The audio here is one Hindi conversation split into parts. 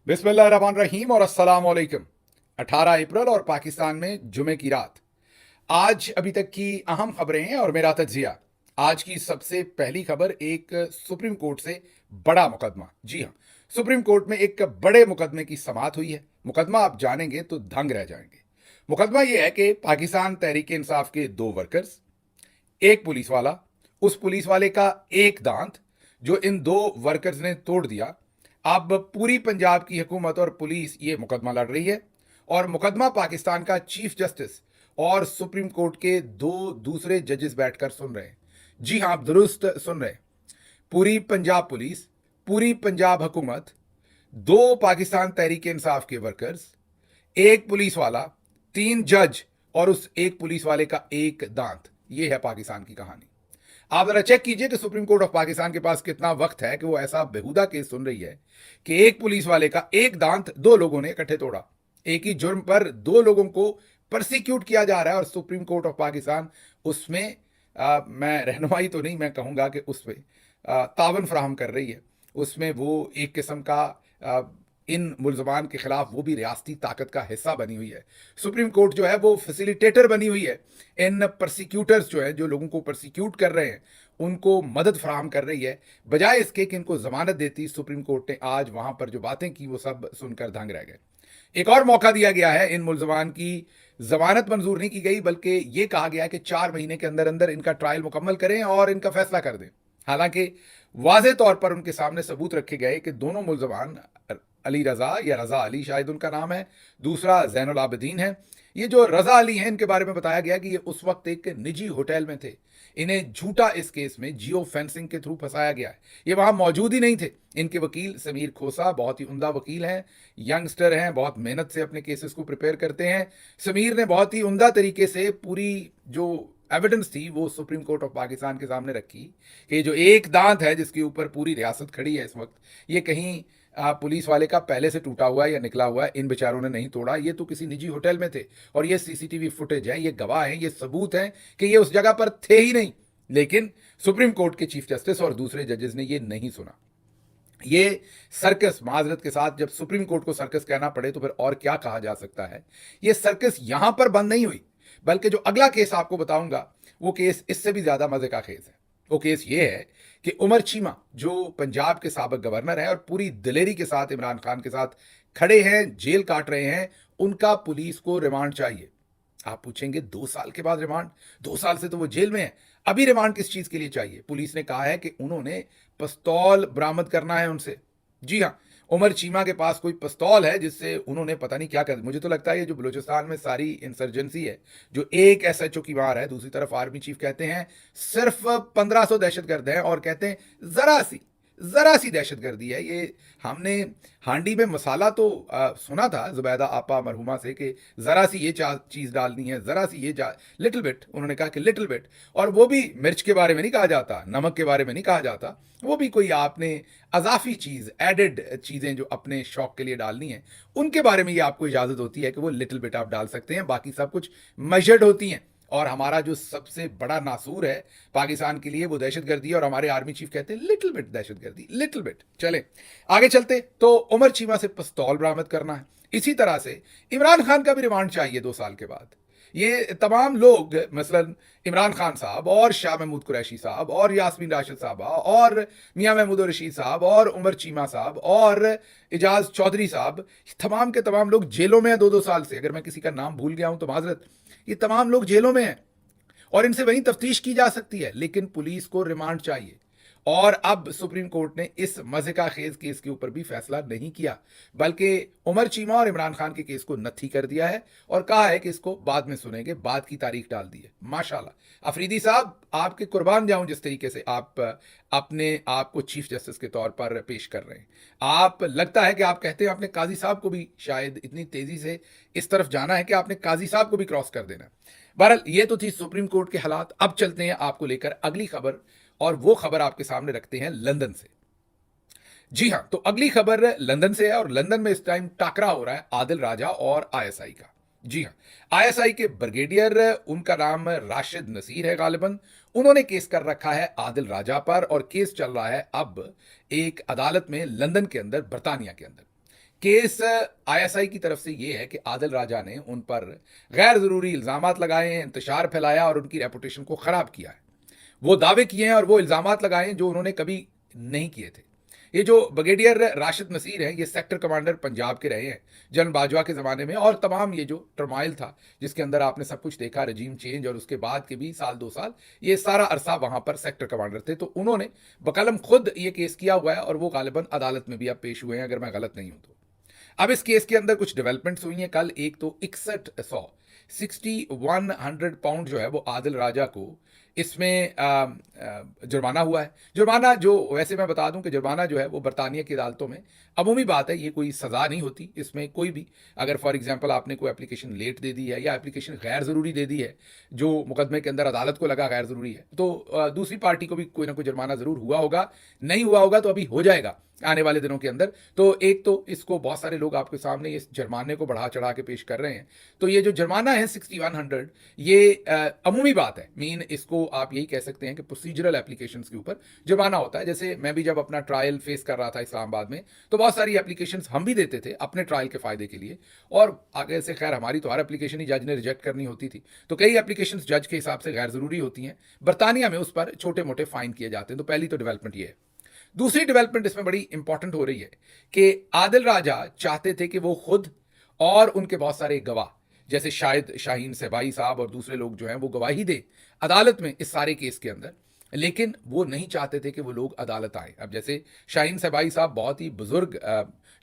बिस्मिल्लाहिर्रहमानिर्रहीम और अस्सलाम वालेकुम। 18 अप्रैल और पाकिस्तान में जुमे की रात। आज अभी तक की अहम खबरें हैं और मेरा तज्जिया। आज की सबसे पहली खबर एक सुप्रीम कोर्ट से बड़ा मुकदमा। जी हां, सुप्रीम कोर्ट में एक बड़े मुकदमे की समाअत हुई है। मुकदमा आप जानेंगे तो दंग रह जाएंगे। मुकदमा यह है कि पाकिस्तान तहरीक इंसाफ के दो वर्कर्स, एक पुलिस वाला, उस पुलिस वाले का एक दांत जो इन दो वर्कर्स ने तोड़ दिया। अब पूरी पंजाब की हुकूमत और पुलिस ये मुकदमा लड़ रही है और मुकदमा पाकिस्तान का चीफ जस्टिस और सुप्रीम कोर्ट के दो दूसरे जजेस बैठकर सुन रहे हैं। जी हां, आप दुरुस्त सुन रहे हैं। पूरी पंजाब पुलिस, पूरी पंजाब हुकूमत, दो पाकिस्तान तहरीक इंसाफ के वर्कर्स, एक पुलिस वाला, तीन जज और उस एक पुलिस वाले का एक दांत। यह है पाकिस्तान की कहानी। आप जरा चेक कीजिए कि सुप्रीम कोर्ट ऑफ पाकिस्तान के पास कितना वक्त है कि वो ऐसा बेहुदा केस सुन रही है कि एक पुलिस वाले का एक दांत दो लोगों ने इकट्ठे तोड़ा। एक ही जुर्म पर दो लोगों को प्रोसिक्यूट किया जा रहा है और सुप्रीम कोर्ट ऑफ पाकिस्तान उसमें मैं रहनुमाई तो नहीं, मैं कहूंगा कि उसमें तावन फराहम कर रही है। उसमें वो एक किस्म का इन मुलजमान के खिलाफ वो भी रियासती ताकत का हिस्सा बनी हुई है। सुप्रीम कोर्ट जो है वो फैसिलिटेटर बनी हुई है। इन प्रोसिक्यूटर्स जो है, जो लोगों को प्रोसिक्यूट कर रहे हैं, उनको मदद फराहम कर रही है। बजाय इसके कि इनको जमानत देती, सुप्रीम कोर्ट ने आज वहां पर जो बातें की वो सब सुनकर दंग रह गए। एक और मौका दिया गया है। इन मुलजमान की जमानत मंजूर नहीं की गई, बल्कि यह कहा गया कि 4 महीने के अंदर अंदर इनका ट्रायल मुकम्मल करें और इनका फैसला कर दें। हालांकि वाजे तौर पर उनके सामने सबूत रखे गए कि दोनों मुलजमान, अली रजा या रजा अली शायद उनका नाम है, दूसरा जैनुल आबिदीन है। ये जो रजा अली हैं, इनके बारे में बताया गया कि ये उस वक्त एक निजी होटल में थे। इन्हें झूठा इस केस में जियो फेंसिंग के थ्रू फंसाया गया है। ये वहां मौजूद ही नहीं थे। इनके वकील समीर खोसा बहुत ही उम्दा वकील हैं, यंगस्टर हैं, बहुत मेहनत से अपने केसेस को प्रिपेयर करते हैं। समीर ने बहुत ही उम्दा तरीके से पूरी जो एविडेंस थी वो सुप्रीम कोर्ट ऑफ पाकिस्तान के सामने रखी कि जो एक दांत है जिसके ऊपर पूरी रियासत खड़ी है इस वक्त, ये कहीं पुलिस वाले का पहले से टूटा हुआ है या निकला हुआ है। इन बेचारों ने नहीं तोड़ा, ये तो किसी निजी होटल में थे और ये सीसीटीवी फुटेज है, ये गवाह है, ये सबूत है कि ये उस जगह पर थे ही नहीं। लेकिन सुप्रीम कोर्ट के चीफ जस्टिस और दूसरे जजेस ने ये नहीं सुना। ये सर्कस, माजरत के साथ, जब सुप्रीम कोर्ट को सर्कस कहना पड़े तो फिर और क्या कहा जा सकता है। ये सर्कस यहां पर बंद नहीं हुई, बल्कि जो अगला केस आपको बताऊंगा वो केस इससे भी ज्यादा मजे का केस है। वो केस ये है कि उमर चीमा, जो पंजाब के साबिक गवर्नर हैं और पूरी दिलेरी के साथ इमरान खान के साथ खड़े हैं, जेल काट रहे हैं, उनका पुलिस को रिमांड चाहिए। आप पूछेंगे 2 साल के बाद रिमांड? 2 साल से तो वो जेल में है, अभी रिमांड किस चीज के लिए चाहिए? पुलिस ने कहा है कि उन्होंने पिस्तौल बरामद करना है उनसे। जी हां, उमर चीमा के पास कोई पिस्तौल है जिससे उन्होंने पता नहीं क्या कर। मुझे तो लगता है ये जो बलूचिस्तान में सारी इंसर्जेंसी है, जो एक एसएचओ की मार है, दूसरी तरफ आर्मी चीफ कहते हैं सिर्फ 1500 दहशतगर्द हैं और कहते हैं जरा सी दहशतगर्दी है ये। हमने हांडी में मसाला तो सुना था जुबैदा आपा मरहुमा से कि जरा सी ये चीज डालनी है, जरा सी ये लिटिल बिट, उन्होंने कहा कि लिटिल बिट, और वो भी मिर्च के बारे में नहीं कहा जाता, नमक के बारे में नहीं कहा जाता, वो भी कोई आपने अजाफी चीज, एडेड चीजें जो अपने शौक के लिए डालनी है, उनके बारे में ये आपको इजाजत होती है कि वो लिटिल बिट आप डाल सकते हैं, बाकी सब कुछ मेजर्ड होती हैं। और हमारा जो सबसे बड़ा नासूर है पाकिस्तान के लिए वो दहशतगर्दी है, और हमारे आर्मी चीफ कहते हैं लिटिल बिट दहशतगर्दी, लिटिल बिट। चले आगे चलते, तो उमर चीमा से पिस्तौल बरामद करना है। इसी तरह से इमरान खान का भी रिमांड चाहिए 2 साल के बाद। ये तमाम लोग, मसलन इमरान खान साहब और शाह महमूद कुरैशी साहब और यास्मीन राशिद साहबा और मियां महमूद रशीद साहब और उमर चीमा साहब और इजाज चौधरी साहब, तमाम के तमाम लोग जेलों में हैं 2-2 साल से। अगर मैं किसी का नाम भूल गया हूं तो माजरत। ये तमाम लोग जेलों में हैं और इनसे वहीं तफ्तीश की जा सकती है, लेकिन पुलिस को रिमांड चाहिए। और अब सुप्रीम कोर्ट ने इस मजे का खेज केस के ऊपर भी फैसला नहीं किया, बल्कि उमर चीमा और इमरान खान के केस को नत्थी कर दिया है और कहा है कि इसको बाद में सुनेंगे, बाद की तारीख डाल दी है। माशाल्लाह अफरीदी साहब, आपके कुर्बान जाऊं जिस तरीके से आप अपने आप को चीफ जस्टिस के तौर पर पेश कर रहे हैं। आप, लगता है कि आप कहते हैं आपने काजी साहब को भी शायद इतनी तेजी से इस तरफ जाना है कि आपने काजी साहब को भी क्रॉस कर देना। बहरहाल ये तो थी सुप्रीम कोर्ट के हालात। अब चलते हैं आपको लेकर अगली खबर, और वो खबर आपके सामने रखते हैं लंदन से। जी हां, तो अगली खबर लंदन से है और लंदन में इस टाइम टाकरा हो रहा है आदिल राजा और आईएसआई का। जी हां, आईएसआई के ब्रिगेडियर, उनका नाम राशिद नसीर है गालिबन, उन्होंने केस कर रखा है आदिल राजा पर और केस चल रहा है अब एक अदालत में लंदन के अंदर, बरतानिया के अंदर। केस आईएसआई की तरफ से ये है कि आदिल राजा ने उन पर गैर ज़रूरी इल्ज़ामात लगाए हैं, इंतशार फैलाया और उनकी रेपुटेशन को ख़राब किया है। वो दावे किए हैं और वो इल्ज़ामात लगाए हैं जो उन्होंने कभी नहीं किए थे। ये जो ब्रिगेडियर राशिद नसीर हैं, ये सेक्टर कमांडर पंजाब के रहे हैं जनरल बाजवा के ज़माने में, और तमाम ये जो टर्माइल था जिसके अंदर आपने सब कुछ देखा, रजीम चेंज और उसके बाद के भी साल 2 साल, ये सारा अरसा वहाँ पर सेक्टर कमांडर थे। तो उन्होंने बकलम खुद ये केस किया हुआ है और वो गालिबन अदालत में भी अब पेश हुए हैं, अगर मैं गलत नहीं हूँ तो। अब इस केस के अंदर कुछ डेवलपमेंट्स हुई हैं कल। एक तो 6100 पाउंड जो है वो आदिल राजा को इसमें जुर्माना हुआ है। जुर्माना जो, वैसे मैं बता दूं कि जुर्माना जो है वो बरतानिया की अदालतों में अमूमी बात है, ये कोई सज़ा नहीं होती। इसमें कोई भी, अगर फॉर एग्जांपल आपने कोई एप्लीकेशन लेट दे दी है या एप्लीकेशन गैर ज़रूरी दे दी है जो मुकदमे के अंदर अदालत को लगा गैर ज़रूरी है, तो दूसरी पार्टी को भी कोई ना कोई जुर्माना ज़रूर हुआ होगा। नहीं हुआ होगा तो अभी हो जाएगा आने वाले दिनों के अंदर। तो एक तो इसको बहुत सारे लोग आपके सामने इस जुर्माने को बढ़ा चढ़ा के पेश कर रहे हैं। तो ये जो जुर्माना है 6100, ये अमूमी बात है। मीन इसको आप यही कह सकते हैं कि प्रोसीजरल एप्लीकेशंस के ऊपर जुर्माना होता है। जैसे मैं भी जब अपना ट्रायल फेस कर रहा था इस्लामाबाद में, तो बहुत सारी एप्लीकेशंस हम भी देते थे अपने ट्रायल के फ़ायदे के लिए, और आगे से खैर हमारी तो हर एप्लीकेशन ही जज ने रिजेक्ट करनी होती थी। तो कई एप्लीकेशंस जज के हिसाब से गैर ज़रूरी होती हैं। बरतानिया में उस पर छोटे मोटे फाइन किए जाते हैं। तो पहली तो डेवलपमेंट ये है। दूसरी डेवलपमेंट इसमें बड़ी इंपॉर्टेंट हो रही है कि आदिल राजा चाहते थे कि वो खुद और उनके बहुत सारे गवाह, जैसे शायद शाहीन सहबाई साहब और दूसरे लोग जो हैं, वो गवाही दें अदालत में इस सारे केस के अंदर, लेकिन वो नहीं चाहते थे कि वो लोग अदालत आए। अब जैसे शाहीन सहबाई साहब बहुत ही बुजुर्ग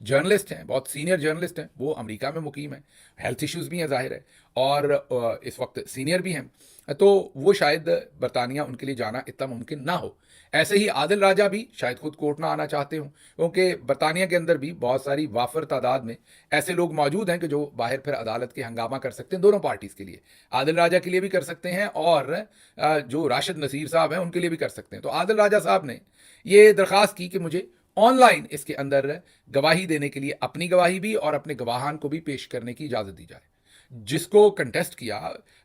जर्नलिस्ट हैं, बहुत सीनियर जर्नलिस्ट हैं, वो अमेरिका में मुकीम है, हेल्थ इश्यूज़ भी हैं ज़ाहिर है, और इस वक्त सीनियर भी हैं। तो वो शायद बरतानिया उनके लिए जाना इतना मुमकिन ना हो। ऐसे ही आदिल राजा भी शायद खुद कोर्ट ना आना चाहते हों, क्योंकि बरतानिया के अंदर भी बहुत सारी वाफर तादाद में ऐसे लोग मौजूद हैं कि जो बाहर फिर अदालत के हंगामा कर सकते हैं, दोनों पार्टीज़ के लिए, आदिल राजा के लिए भी कर सकते हैं और जो राशिद नसीर साहब हैं उनके लिए भी कर सकते हैं। तो आदिल राजा साहब ने ये दरख्वास्त की कि मुझे ऑनलाइन इसके अंदर गवाही देने के लिए अपनी गवाही भी और अपने गवाहान को भी पेश करने की इजाज़त दी जाए। जिसको कंटेस्ट किया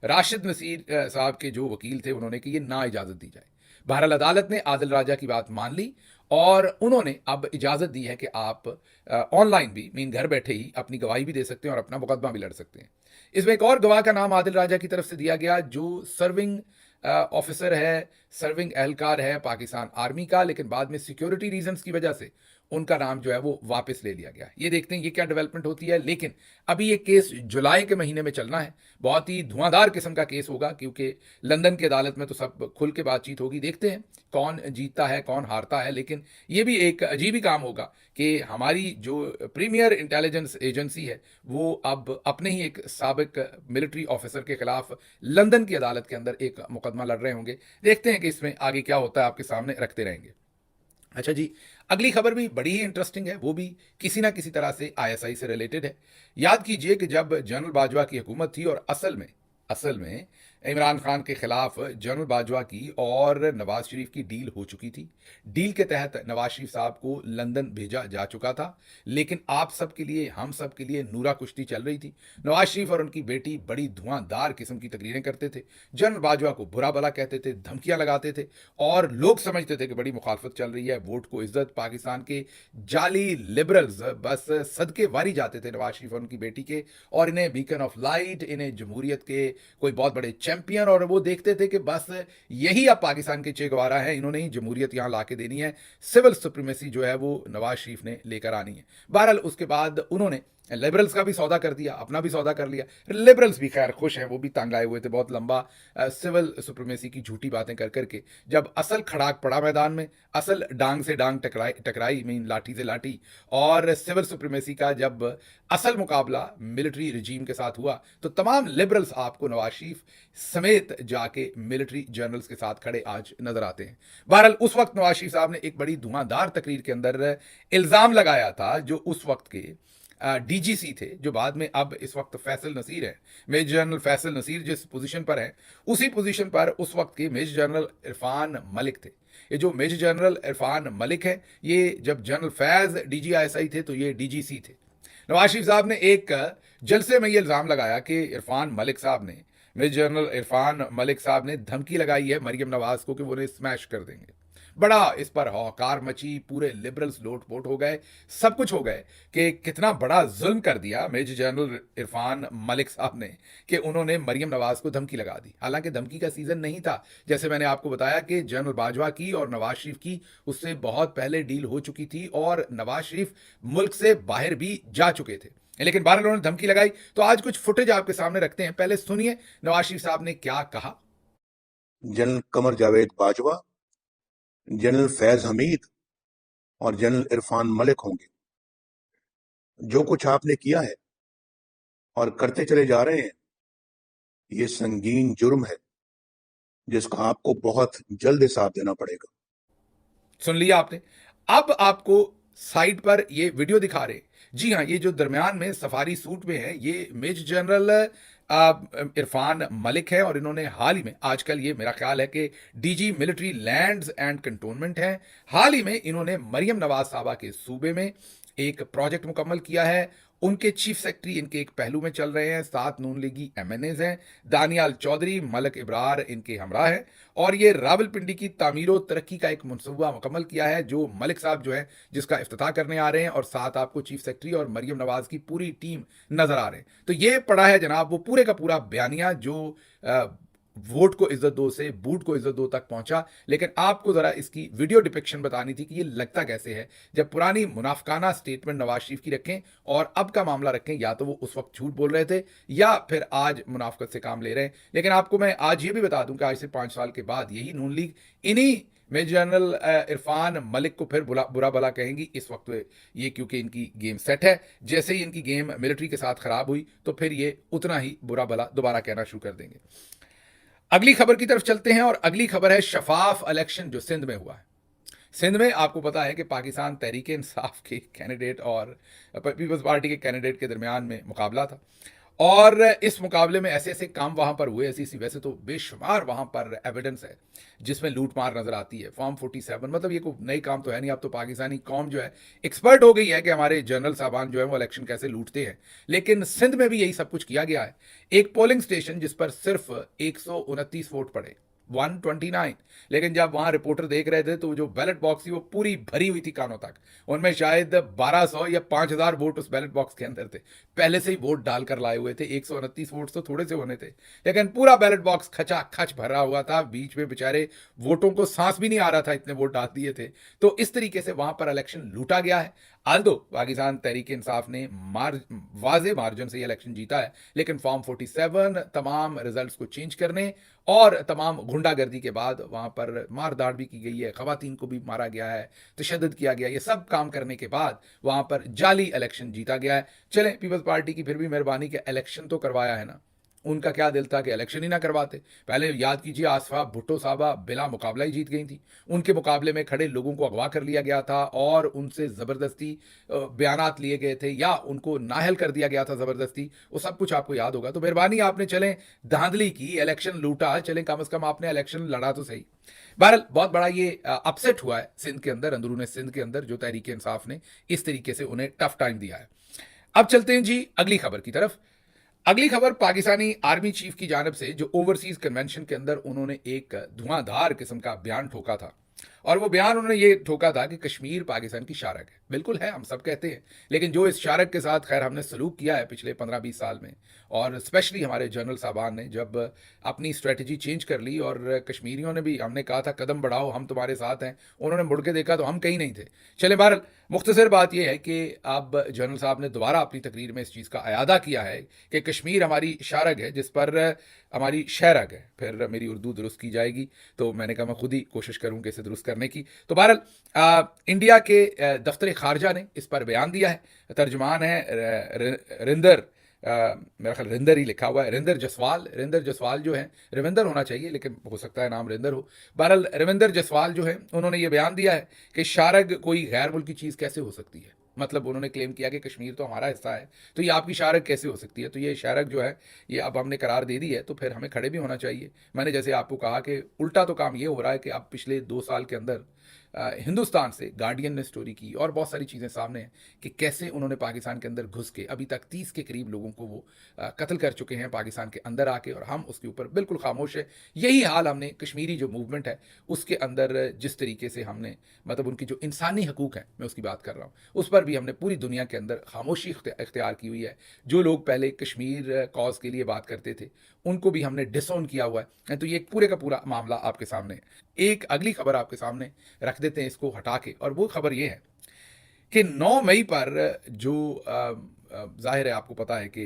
राशिद नसीर साहब के जो वकील थे, उन्होंने कि ये ना इजाज़त दी जाए। बहरहाल अदालत ने आदिल राजा की बात मान ली और उन्होंने अब इजाज़त दी है कि आप ऑनलाइन भी, मीन घर बैठे ही, अपनी गवाही भी दे सकते हैं और अपना मुकदमा भी लड़ सकते हैं। इसमें एक और गवाह का नाम आदिल राजा की तरफ से दिया गया जो सर्विंग ऑफिसर है, सर्विंग एहलकार है पाकिस्तान आर्मी का, लेकिन बाद में सिक्योरिटी रीजंस की वजह से उनका नाम जो है वो वापस ले लिया गया। ये देखते हैं ये क्या डेवलपमेंट होती है। लेकिन अभी ये केस जुलाई के महीने में चलना है। बहुत ही धुआंधार किस्म का केस होगा, क्योंकि लंदन की अदालत में तो सब खुल के बातचीत होगी। देखते हैं कौन जीतता है कौन हारता है। लेकिन ये भी एक अजीब ही काम होगा कि हमारी जो प्रीमियर इंटेलिजेंस एजेंसी है वो अब अपने ही एक साबिक मिलिट्री ऑफिसर के खिलाफ लंदन की अदालत के अंदर एक मुकदमा लड़ रहे होंगे। देखते हैं कि इसमें आगे क्या होता है, आपके सामने रखते रहेंगे। अच्छा जी, अगली खबर भी बड़ी ही इंटरेस्टिंग है, वो भी किसी ना किसी तरह से आईएसआई से रिलेटेड है। याद कीजिए कि जब जनरल बाजवा की हुकूमत थी और असल में इमरान खान के खिलाफ जनरल बाजवा की और नवाज शरीफ की डील हो चुकी थी। डील के तहत नवाज शरीफ साहब को लंदन भेजा जा चुका था, लेकिन आप सब के लिए, हम सब के लिए नूरा कुश्ती चल रही थी। नवाज शरीफ और उनकी बेटी बड़ी धुआंधार किस्म की तकरीरें करते थे, जनरल बाजवा को बुरा भला कहते थे, धमकियां लगाते थे, और लोग समझते थे कि बड़ी मुखालफत चल रही है, वोट को इज्जत। पाकिस्तान के जाली लिबरल्स बस सदके वारी जाते थे नवाज शरीफ और उनकी बेटी के, और इन्हें बीकन ऑफ लाइट, इन्हें जमहूरियत के कोई बहुत बड़े चैंपियन, और वो देखते थे कि बस यही अब पाकिस्तान के चे गवारा हैं, इन्होंने ही जमहूरियत यहाँ ला के देनी है, सिविल सुप्रीमेसी जो है वो नवाज शरीफ ने लेकर आनी है। बहरहाल उसके बाद उन्होंने लिबरल्स का भी सौदा कर दिया, अपना भी सौदा कर लिया। लिबरल्स भी खैर खुश हैं, वो भी तंग आए हुए थे बहुत लंबा सिविल सुप्रीमेसी की झूठी बातें कर करके। जब असल खड़ाक पड़ा मैदान में, असल डांग से डांग टकराई, मीन लाठी से लाठी, और सिविल सुप्रीमेसी का जब असल मुकाबला मिलिट्री रजीम के साथ हुआ, तो तमाम लिबरल्स आपको नवाज शरीफ समेत जाके मिलिट्री जनरल्स के साथ खड़े आज नजर आते हैं। बहरहाल उस वक्त नवाज शरीफ साहब ने एक बड़ी धुआंधार तकरीर के अंदर इल्ज़ाम लगाया था, जो उस वक्त के डीजीसी थे, जो बाद में अब इस वक्त फैसल नसीर है, मेजर जनरल फैसल नसीर जिस पोजीशन पर हैं, उसी पोजीशन पर उस वक्त के मेजर जनरल इरफान मलिक थे। ये जो मेजर जनरल इरफान मलिक है, ये जब जनरल फैज डीजीआईएसआई थे तो ये डीजीसी थे। नवाज शरीफ साहब ने एक जलसे में ये इल्ज़ाम लगाया कि इरफान मलिक साहब ने, मेजर जनरल इरफान मलिक साहब ने धमकी लगाई है मरियम नवाज को कि वो उन्हें स्मैश कर देंगे। बड़ा इस पर हौकार मची, पूरे लिबरल्स लोटपोट हो गए, सब कुछ हो गए कि कितना बड़ा जुल्म कर दिया मेजर जनरल इरफान मलिक साहब ने कि उन्होंने मरियम नवाज को धमकी लगा दी। हालांकि धमकी का सीजन नहीं था, जैसे मैंने आपको बताया कि जनरल बाजवा की और नवाज शरीफ की उससे बहुत पहले डील हो चुकी थी और नवाज शरीफ मुल्क से बाहर भी जा चुके थे, लेकिन बहरहाल उन्होंने धमकी लगाई। तो आज कुछ फुटेज आपके सामने रखते हैं, पहले सुनिए नवाज शरीफ साहब ने क्या कहा। जनरल कमर जावेद बाजवा, जनरल फैज हमीद और जनरल इरफान मलिक होंगे। जो कुछ आपने किया है और करते चले जा रहे हैं, ये संगीन जुर्म है जिसका आपको बहुत जल्द हिसाब देना पड़ेगा। सुन लिया आपने। अब आपको साइड पर ये वीडियो दिखा रहे, जी हाँ, ये जो दरमियान में सफारी सूट में है ये मेजर जनरल इरफान मलिक है और इन्होंने हाल ही में, आजकल ये मेरा ख्याल है कि DG military lands and cantonment है, हाल ही में इन्होंने मरियम नवाज साहबा के सूबे में एक प्रोजेक्ट मुकम्मल किया है। उनके चीफ सेक्रेटरी इनके एक पहलू में चल रहे हैं, 7 नून लीगी एमएनएज हैं, दानियाल चौधरी, मलक इब्रार इनके हमरा है और ये रावलपिंडी की तामीर तरक्की का एक मनसूबा मुकम्मल किया है जो मलिक साहब जो है जिसका इफ्तिताह करने आ रहे हैं और साथ आपको चीफ सेक्रेटरी और मरियम नवाज की पूरी टीम नजर आ रहे हैं। तो ये पड़ा है जनाब वो पूरे का पूरा बयानिया जो वोट को इज्जत दो से बूट को इज्जत दो तक पहुंचा। लेकिन आपको जरा इसकी वीडियो डिपिक्शन बतानी थी कि ये लगता कैसे है जब पुरानी मुनाफकाना स्टेटमेंट नवाज शरीफ की रखें और अब का मामला रखें, या तो वो उस वक्त झूठ बोल रहे थे या फिर आज मुनाफकत से काम ले रहे हैं। लेकिन आपको मैं आज ये भी बता दूं कि आज से 5 साल के बाद यही नून लीग इन्हीं मेजर जनरल इरफान मलिक को फिर बुरा भला कहेंगी। इस वक्त ये क्योंकि इनकी गेम सेट है, जैसे ही इनकी गेम मिलिट्री के साथ खराब हुई तो फिर ये उतना ही बुरा भला दोबारा कहना शुरू कर देंगे। अगली खबर की तरफ चलते हैं और अगली खबर है शफाफ इलेक्शन जो सिंध में हुआ है। सिंध में आपको पता है कि पाकिस्तान तहरीक इंसाफ के कैंडिडेट और पीपल्स पार्टी के कैंडिडेट के दरमियान में मुकाबला था और इस मुकाबले में ऐसे ऐसे काम वहां पर हुए, ऐसी ऐसी वैसे तो बेशुमार वहां पर एविडेंस है जिसमें लूट मार नजर आती है। फॉर्म 47 मतलब ये कोई नई काम तो है नहीं, अब तो पाकिस्तानी कौम जो है एक्सपर्ट हो गई है कि हमारे जनरल साहबान जो है वो इलेक्शन कैसे लूटते हैं। लेकिन सिंध में भी यही सब कुछ किया गया है। एक पोलिंग स्टेशन जिस पर सिर्फ 129 वोट पड़े, 129, लेकिन जब वहां रिपोर्टर देख रहे थे तो जो बैलेट बॉक्स थी वो पूरी भरी हुई थी कानों तक। उनमें शायद 1200 या 5000 वोट उस बैलेट बॉक्स के अंदर थे, पहले से ही वोट डालकर लाए हुए थे। 129 वोट तो थोड़े से होने थे, लेकिन पूरा बैलेट बॉक्स खचा खच भरा हुआ था, बीच में बेचारे वोटों को सांस भी नहीं आ रहा था, इतने वोट डाल दिए थे। तो इस तरीके से वहां पर इलेक्शन लूटा गया है। आल्दो पाकिस्तान तहरीक इंसाफ ने वाजे मार्जिन से ये इलेक्शन जीता है, लेकिन फॉर्म 47 तमाम रिजल्ट्स को चेंज करने और तमाम गुंडागर्दी के बाद वहां पर मारदाड़ भी की गई है, खवातीन को भी मारा गया है, तशद्दुद किया गया, ये सब काम करने के बाद वहां पर जाली इलेक्शन जीता गया है। चलें, पीपल्स पार्टी की फिर भी मेहरबानी के इलेक्शन तो करवाया है ना, उनका क्या दिल था कि इलेक्शन ही ना करवाते। पहले याद कीजिए आसफा भुट्टो साहबा बिला मुकाबला ही जीत गई थी, उनके मुकाबले में खड़े लोगों को अगवा कर लिया गया था और उनसे ज़बरदस्ती बयानात लिए गए थे या उनको नाहल कर दिया गया था ज़बरदस्ती, वो सब कुछ आपको याद होगा। तो मेहरबानी आपने चलें धांधली की, इलेक्शन लूटा, चलें कम से कम आपने इलेक्शन लड़ा तो सही। बहरहाल बहुत बड़ा ये अपसेट हुआ है सिंध के अंदर, अंदरूनी सिंध के अंदर, जो तहरीक इंसाफ ने इस तरीके से उन्हें टफ टाइम दिया है। अब चलते हैं जी अगली खबर की तरफ। अगली खबर पाकिस्तानी आर्मी चीफ की जानब से जो ओवरसीज कन्वेंशन के अंदर उन्होंने एक धुआंधार किस्म का बयान ठोका था और वो बयान उन्होंने ये ठोका था कि कश्मीर पाकिस्तान की शारक है। बिल्कुल है, हम सब कहते हैं, लेकिन जो इस शारक के साथ खैर हमने सलूक किया है पिछले 15-20 साल में, और स्पेशली हमारे जनरल साहबान ने जब अपनी स्ट्रेटजी चेंज कर ली और कश्मीरियों ने भी, हमने कहा था कदम बढ़ाओ हम तुम्हारे साथ हैं, उन्होंने मुड़ के देखा तो हम कहीं नहीं थे। चले बहरहाल मुख्तसर बात यह है कि अब जनरल साहब ने दोबारा अपनी तकरीर में इस चीज़ का अयादा किया है कि कश्मीर हमारी शारग है जिस पर हमारी शहरग है। फिर मेरी उर्दू दुरुस्त की जाएगी तो मैंने कहा मैं खुद ही कोशिश करूँ कि इसे दुरुस्त करने की। तो बहरहाल इंडिया के दफ्तर खारजा ने इस पर बयान दिया है, तर्जुमान है रिंदर, मेरा ख्याल रिंदर ही लिखा हुआ है, रिंदर जसवाल जो है, रविंदर होना चाहिए लेकिन हो सकता है नाम रिंदर हो। बहरहाल रविंदर जसवाल जो है उन्होंने ये बयान दिया है कि शारग कोई गैर मुल्की चीज़ कैसे हो सकती है। मतलब उन्होंने क्लेम किया कि कश्मीर तो हमारा हिस्सा है, तो ये आपकी शारक कैसे हो सकती है। तो ये शारक जो है ये अब हमने करार दे दी है तो फिर हमें खड़े भी होना चाहिए। मैंने जैसे आपको कहा कि उल्टा तो काम ये हो रहा है कि अब पिछले 2 साल के अंदर हिंदुस्तान से गार्डियन ने स्टोरी की और बहुत सारी चीज़ें सामने हैं कि कैसे उन्होंने पाकिस्तान के अंदर घुस के अभी तक 30 के करीब लोगों को वो कत्ल कर चुके हैं पाकिस्तान के अंदर आके, और हम उसके ऊपर बिल्कुल खामोश है। यही हाल हमने कश्मीरी जो मूवमेंट है उसके अंदर जिस तरीके से हमने, मतलब उनकी जो इंसानी हकूक़ हैं मैं उसकी बात कर रहा हूँ, उस पर भी हमने पूरी दुनिया के अंदर खामोशी इख्तियार की हुई है। जो लोग पहले कश्मीर कॉज के लिए बात करते थे उनको भी हमने डिसोन किया हुआ है। तो ये एक पूरे का पूरा मामला आपके सामने है। एक अगली खबर आपके सामने रख देते हैं इसको हटा के, और वो खबर ये है कि 9 मई पर जो ज़ाहिर है आपको पता है कि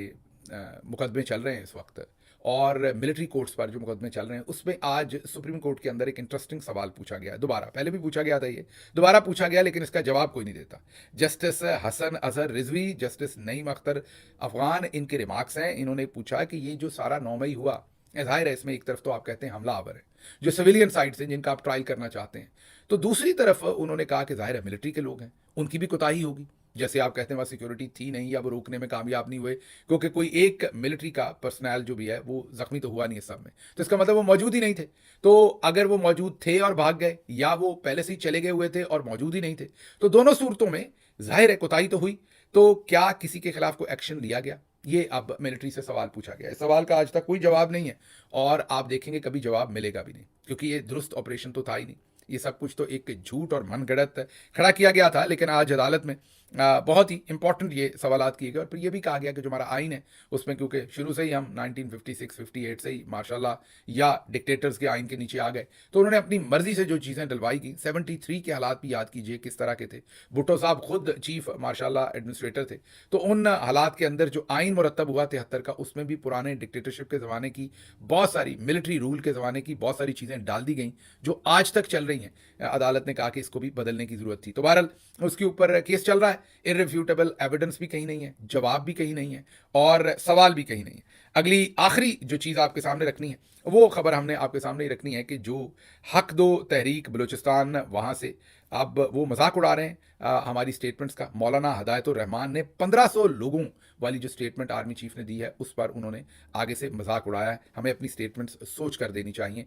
मुकदमे चल रहे हैं इस वक्त, और मिलिट्री कोर्ट्स पर जो मुकदमे चल रहे हैं उसमें आज सुप्रीम कोर्ट के अंदर एक इंटरेस्टिंग सवाल पूछा गया दोबारा। पहले भी पूछा गया था, ये दोबारा पूछा गया, लेकिन इसका जवाब कोई नहीं देता। जस्टिस हसन अजहर रिजवी, जस्टिस नईम अख्तर अफगान, इनके रिमार्क्स हैं। इन्होंने पूछा कि ये जो सारा 9 मई हुआ, ज़ाहिर है इसमें एक तरफ तो आप कहते हैं हमलावर है जो सिविलियन साइड से जिनका आप ट्रायल करना चाहते हैं, तो दूसरी तरफ उन्होंने कहा कि ज़ाहिर है मिलिट्री के लोग हैं, उनकी भी कोताही होगी। जैसे आप कहते हैं वहाँ सिक्योरिटी थी नहीं या वो रोकने में कामयाब नहीं हुए, क्योंकि कोई एक मिलिट्री का पर्सनल जो भी है वो जख्मी तो हुआ नहीं है सब में, तो इसका मतलब वो मौजूद ही नहीं थे। तो अगर वो मौजूद थे और भाग गए, या वो पहले से ही चले गए हुए थे और मौजूद ही नहीं थे, तो दोनों सूरतों में जाहिर है कोताही तो हुई। तो क्या किसी के खिलाफ कोई एक्शन लिया गया, ये अब मिलिट्री से सवाल पूछा गया। इस सवाल का आज तक कोई जवाब नहीं है, और आप देखेंगे कभी जवाब मिलेगा भी नहीं, क्योंकि ये दुरुस्त ऑपरेशन तो था ही नहीं। ये सब कुछ तो एक झूठ और मनगढ़ंत खड़ा किया गया था। लेकिन आज अदालत में बहुत ही इंपॉर्टेंट ये सवालात किए गए, और फिर ये भी कहा गया कि जो हमारा आइन है उसमें, क्योंकि शुरू से ही हम 1956-58 से ही माशाल्लाह या डिक्टेटर्स के आइन के नीचे आ गए, तो उन्होंने अपनी मर्जी से जो चीज़ें डलवाई की। 73 के हालात भी याद कीजिए किस तरह के थे। भुट्टो साहब खुद चीफ माशाल्लाह एडमिनिस्ट्रेटर थे, तो उन हालात के अंदर जो आइन मुरतब हुआ 73 का, उसमें भी पुराने डिक्टेटरशिप के ज़माने की बहुत सारी, मिलिट्री रूल के ज़माने की बहुत सारी चीज़ें डाल दी गई जो आज तक चल रही हैं। अदालत ने कहा कि इसको भी बदलने की ज़रूरत थी। तो बहरहाल उसके ऊपर केस चल रहा है। इररिफ्यूटेबल एविडेंस भी कहीं नहीं है, जवाब भी कहीं नहीं है, और सवाल भी कहीं नहीं है। अगली आखिरी जो चीज़ आपके सामने रखनी है वो खबर हमने आपके सामने ही रखनी है कि जो हक दो तहरीक बलूचिस्तान, वहाँ से अब वो मजाक उड़ा रहे हैं हमारी स्टेटमेंट्स का। मौलाना हदायतुर रहमान ने 1500 लोगों वाली जो स्टेटमेंट आर्मी चीफ ने दी है उस पर उन्होंने आगे से मजाक उड़ाया है। हमें अपनी स्टेटमेंट्स सोच कर देनी चाहिए,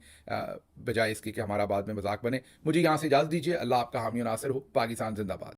बजाय इसके कि हमारा बाद में मजाक बने। मुझे यहाँ से इजाज़त दीजिए। अल्लाह आपका हामी और नासिर हो। पाकिस्तान जिंदाबाद।